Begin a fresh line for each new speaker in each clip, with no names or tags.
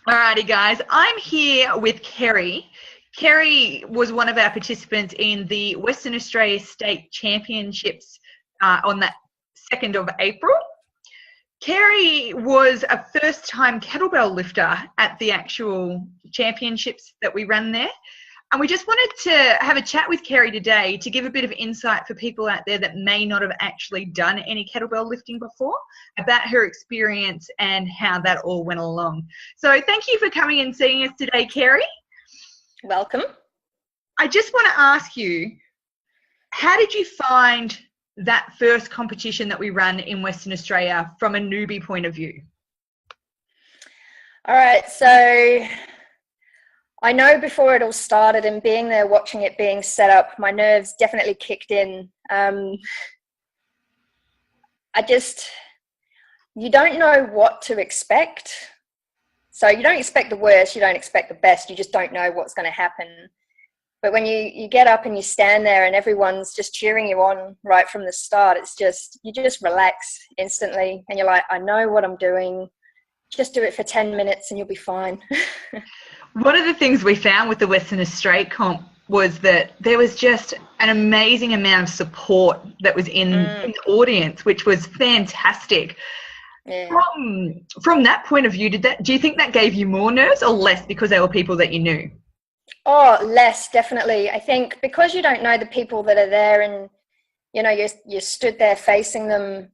Alrighty, guys. I'm here with Kerry. Kerry was one of our participants in the Western Australia State Championships on that 2nd of April. Kerry was a first-time kettlebell lifter at the actual championships that we ran there. And we just wanted to have a chat with Kerry today to give a bit of insight for people out there that may not have actually done any kettlebell lifting before, about her experience and how that all went along. So thank you for coming and seeing us today, Kerry.
Welcome.
I just want to ask you, how did you find that first competition that we ran in Western Australia from a newbie point of view?
All right, so I know before it all started and being there watching it being set up, my nerves definitely kicked in. You don't know what to expect. So you don't expect the worst, you don't expect the best, you just don't know what's going to happen. But when you get up and you stand there and everyone's just cheering you on right from the start, you just relax instantly and you're like, I know what I'm doing. Just do it for 10 minutes and you'll be fine.
One of the things we found with the Western Australia comp was that there was just an amazing amount of support that was in the audience, which was fantastic.
Yeah.
From that point of view, do you think that gave you more nerves or less because they were people that you knew?
Oh, less, definitely. I think because you don't know the people that are there and, you know, you stood there facing them,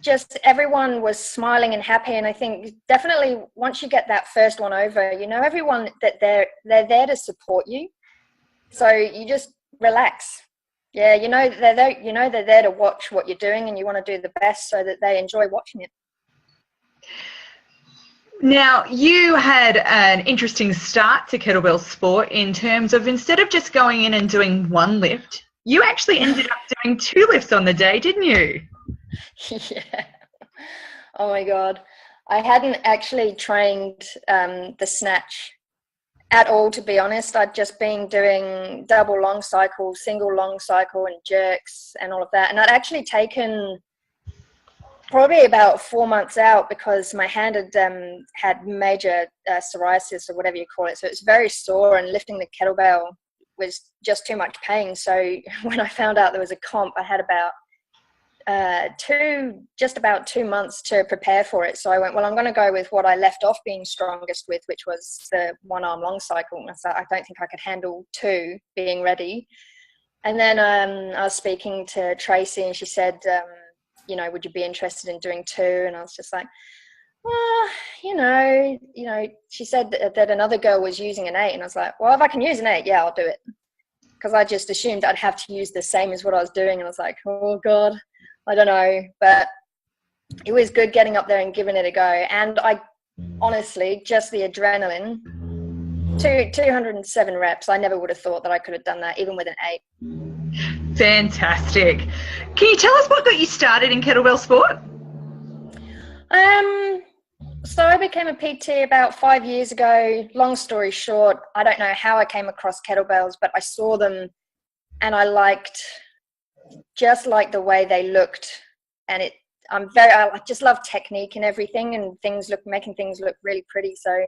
just everyone was smiling and happy. And I think definitely once you get that first one over, you know, everyone that they're there to support you. So you just relax. Yeah, they're there to watch what you're doing and you want to do the best so that they enjoy watching it.
Now, you had an interesting start to kettlebell sport in terms of instead of just going in and doing one lift, you actually ended up doing 2 lifts on the day, didn't you?
Yeah. Oh my God. I hadn't actually trained the snatch at all, to be honest. I'd just been doing double long cycle, single long cycle and jerks and all of that. And I'd actually taken probably about 4 months out because my hand had major psoriasis or whatever you call it. So it was very sore and lifting the kettlebell was just too much pain. So when I found out there was a comp, I had about just about 2 months to prepare for it. So I went, well, I'm going to go with what I left off being strongest with, which was the 1 arm long cycle. And I don't think I could handle 2 being ready. And then I was speaking to Tracy and she said, you know, would you be interested in doing 2? And I was just like, well, you know, she said that another girl was using an 8. And I was like, well, if I can use an 8, yeah, I'll do it. Because I just assumed I'd have to use the same as what I was doing. And I was like, oh God, I don't know. But it was good getting up there and giving it a go. And I honestly, just the adrenaline, 207 reps. I never would have thought that I could have done that, even with an 8.
Fantastic. Can you tell us what got you started in kettlebell sport?
So I became a PT about 5 years ago. Long story short, I don't know how I came across kettlebells, but I saw them and I just liked the way they looked. And I just love technique and everything and making things look really pretty. So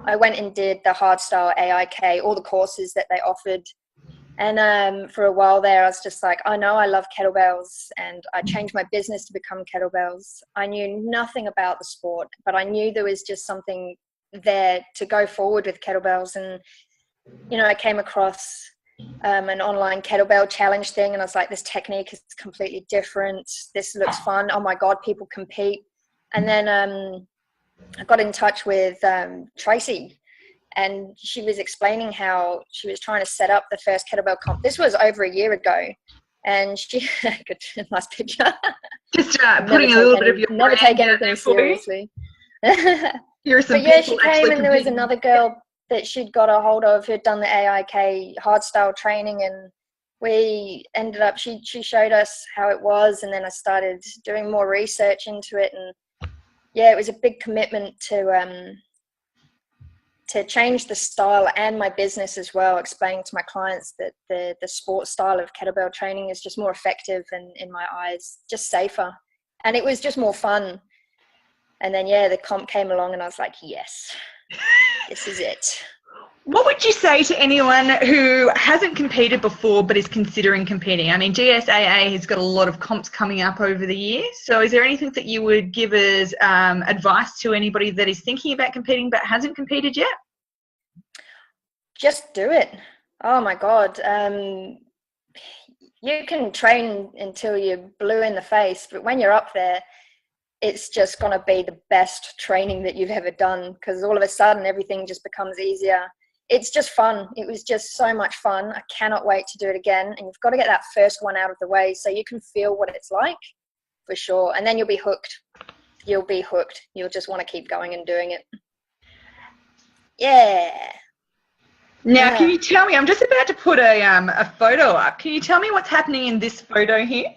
I went and did the hardstyle AIK, all the courses that they offered. And for a while there, I was just like, I know I love kettlebells, and I changed my business to become kettlebells. I knew nothing about the sport, but I knew there was just something there to go forward with kettlebells. And, you know, I came across an online kettlebell challenge thing, and I was like, this technique is completely different. This looks fun. Oh my God, people compete. And then I got in touch with Tracy. And she was explaining how she was trying to set up the first kettlebell comp. This was over a year ago. And she, good, nice picture.
Just putting a little bit of your
never take anything seriously.
Here are some
but yeah, she came and there was another girl that she'd got a hold of who'd done the AIK hardstyle training. And we ended up, she showed us how it was. And then I started doing more research into it. And yeah, it was a big commitment to change the style and my business as well, explaining to my clients that the sport style of kettlebell training is just more effective and, in my eyes, just safer. And it was just more fun. And then, yeah, the comp came along and I was like, yes, this is it.
What would you say to anyone who hasn't competed before but is considering competing? I mean, GSAA has got a lot of comps coming up over the year. So is there anything that you would give as advice to anybody that is thinking about competing but hasn't competed yet?
Just do it. Oh, my God. You can train until you're blue in the face, but when you're up there, it's just going to be the best training that you've ever done, because all of a sudden everything just becomes easier. It's just fun. It was just so much fun. I cannot wait to do it again. And you've got to get that first one out of the way so you can feel what it's like, for sure. And then you'll be hooked. You'll be hooked. You'll just want to keep going and doing it. Yeah.
Now, Can you tell me, I'm just about to put a photo up. Can you tell me what's happening in this photo here?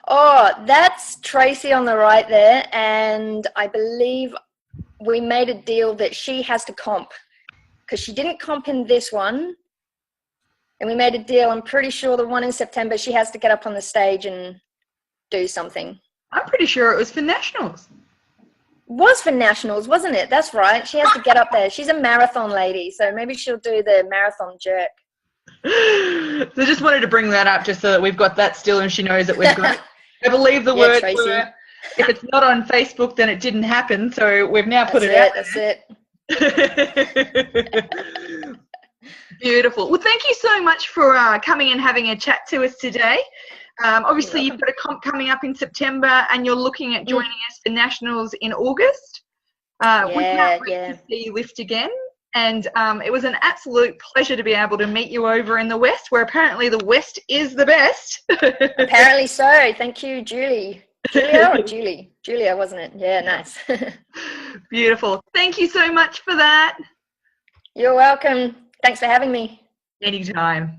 Oh, that's Tracy on the right there. And I believe we made a deal that she has to comp, because she didn't comp in this one. And we made a deal, I'm pretty sure the one in September, she has to get up on the stage and do something.
I'm pretty sure it was for nationals.
Was for nationals, wasn't it? That's right. She has to get up there. She's a marathon lady, so maybe she'll do the marathon jerk.
So just wanted to bring that up just so that we've got that still and she knows that we've got it. I believe the word
Tracy.
If it's not on Facebook, then it didn't happen. So we've now put it out.
That's it.
Beautiful. Well, thank you so much for coming and having a chat to us today. Obviously, you've got a comp coming up in September and you're looking at joining us for nationals in August. We can't wait to see you lift again. And it was an absolute pleasure to be able to meet you over in the West, where apparently the West is the best.
Apparently so. Thank you, Julie. Julia or Julie? Julia, wasn't it? Yeah, nice.
Beautiful. Thank you so much for that.
You're welcome. Thanks for having me.
Anytime.